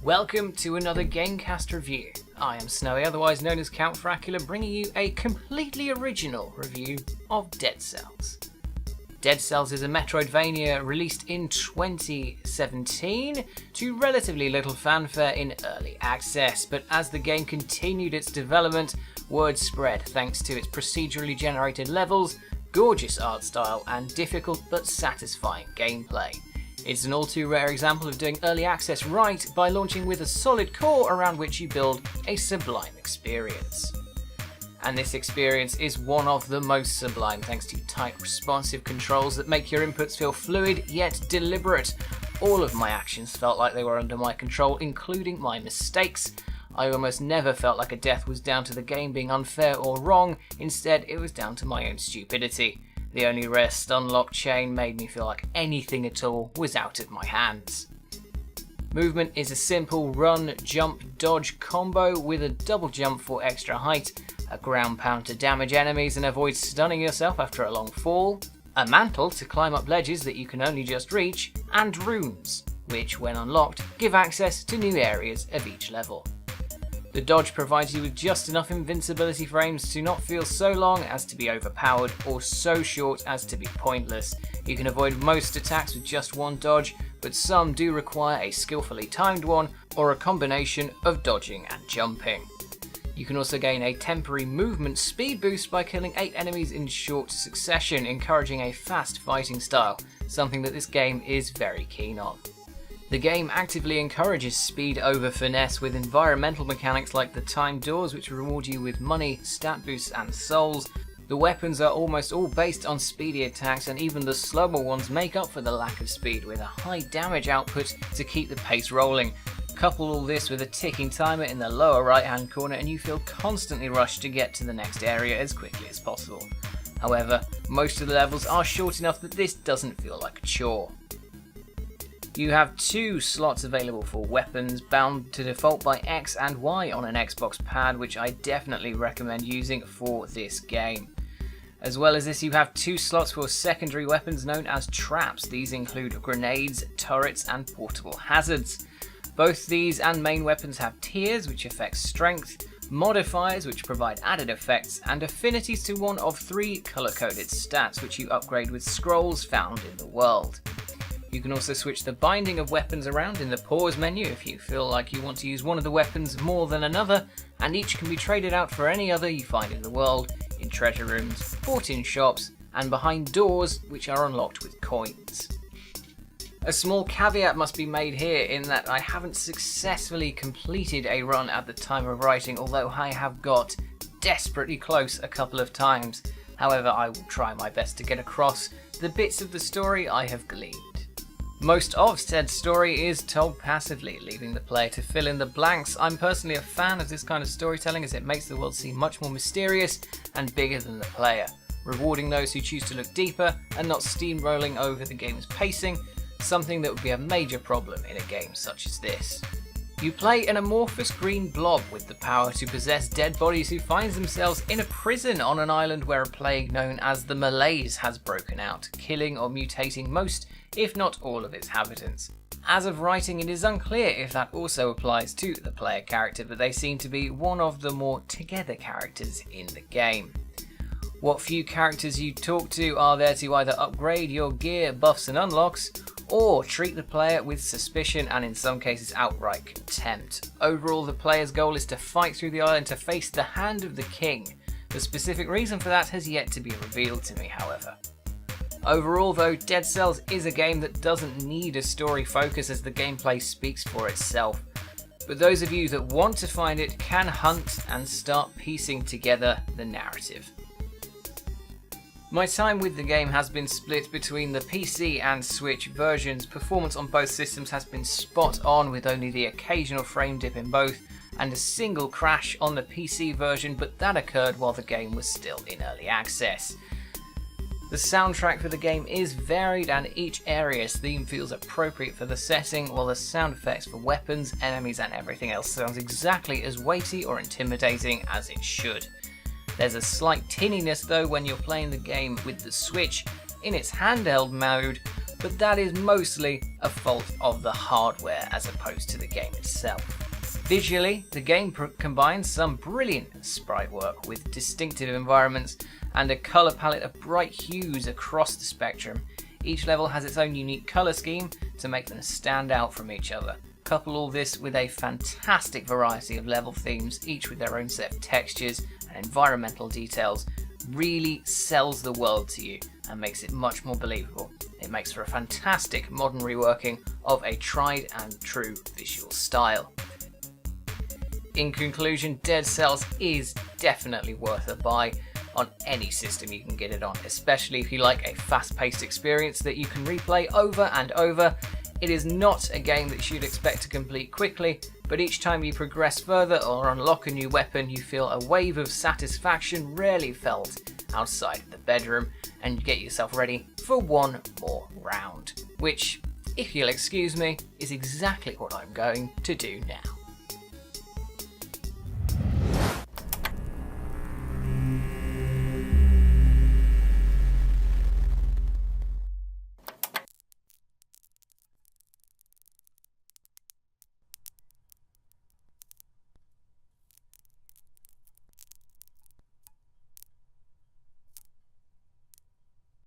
Welcome to another GameCast review. I am Snowy, otherwise known as Count Fracula, bringing you a completely original review of Dead Cells. Dead Cells is a metroidvania released in 2017 to relatively little fanfare in early access, but as the game continued its development, word spread thanks to its procedurally generated levels, gorgeous art style, and difficult but satisfying gameplay. It's an all too rare example of doing early access right by launching with a solid core around which you build a sublime experience. And this experience is one of the most sublime thanks to tight responsive controls that make your inputs feel fluid yet deliberate. All of my actions felt like they were under my control, including my mistakes. I almost never felt like a death was down to the game being unfair or wrong, instead it was down to my own stupidity. The only rare stun lock chain made me feel like anything at all was out of my hands. Movement is a simple run, jump, dodge combo with a double jump for extra height, a ground pound to damage enemies and avoid stunning yourself after a long fall, a mantle to climb up ledges that you can only just reach, and runes, which when unlocked give access to new areas of each level. The dodge provides you with just enough invincibility frames to not feel so long as to be overpowered or so short as to be pointless. You can avoid most attacks with just one dodge, but some do require a skillfully timed one or a combination of dodging and jumping. You can also gain a temporary movement speed boost by killing 8 enemies in short succession, encouraging a fast fighting style, something that this game is very keen on. The game actively encourages speed over finesse with environmental mechanics like the timed doors which reward you with money, stat boosts and souls. The weapons are almost all based on speedy attacks, and even the slower ones make up for the lack of speed with a high damage output to keep the pace rolling. Couple all this with a ticking timer in the lower right hand corner and you feel constantly rushed to get to the next area as quickly as possible. However, most of the levels are short enough that this doesn't feel like a chore. You have 2 slots available for weapons, bound to default by X and Y on an Xbox pad, which I definitely recommend using for this game. As well as this, you have 2 slots for secondary weapons known as traps. These include grenades, turrets and portable hazards. Both these and main weapons have tiers which affect strength, modifiers which provide added effects, and affinities to one of 3 colour-coded stats which you upgrade with scrolls found in the world. You can also switch the binding of weapons around in the pause menu if you feel like you want to use one of the weapons more than another, and each can be traded out for any other you find in the world, in treasure rooms, bought in shops, and behind doors which are unlocked with coins. A small caveat must be made here in that I haven't successfully completed a run at the time of writing, although I have got desperately close a couple of times. However, I will try my best to get across the bits of the story I have gleaned. Most of said story is told passively, leaving the player to fill in the blanks. I'm personally a fan of this kind of storytelling as it makes the world seem much more mysterious and bigger than the player, rewarding those who choose to look deeper and not steamrolling over the game's pacing, something that would be a major problem in a game such as this. You play an amorphous green blob with the power to possess dead bodies who find themselves in a prison on an island where a plague known as the Malaise has broken out, killing or mutating most, if not all of its inhabitants. As of writing, it is unclear if that also applies to the player character, but they seem to be one of the more together characters in the game. What few characters you talk to are there to either upgrade your gear, buffs and unlocks, or treat the player with suspicion and in some cases outright contempt. Overall, the player's goal is to fight through the island to face the Hand of the King. The specific reason for that has yet to be revealed to me, however. Overall though, Dead Cells is a game that doesn't need a story focus as the gameplay speaks for itself. But those of you that want to find it can hunt and start piecing together the narrative. My time with the game has been split between the PC and Switch versions. Performance on both systems has been spot on with only the occasional frame dip in both and a single crash on the PC version, but that occurred while the game was still in early access. The soundtrack for the game is varied and each area's theme feels appropriate for the setting, while the sound effects for weapons, enemies and everything else sounds exactly as weighty or intimidating as it should. There's a slight tinniness though when you're playing the game with the Switch in its handheld mode, but that is mostly a fault of the hardware as opposed to the game itself. Visually, the game combines some brilliant sprite work with distinctive environments and a colour palette of bright hues across the spectrum. Each level has its own unique colour scheme to make them stand out from each other. Couple all this with a fantastic variety of level themes, each with their own set of textures and environmental details, really sells the world to you and makes it much more believable. It makes for a fantastic modern reworking of a tried and true visual style. In conclusion, Dead Cells is definitely worth a buy on any system you can get it on, especially if you like a fast-paced experience that you can replay over and over. It is not a game that you'd expect to complete quickly, but each time you progress further or unlock a new weapon, you feel a wave of satisfaction rarely felt outside of the bedroom, and you get yourself ready for one more round, which, if you'll excuse me, is exactly what I'm going to do now.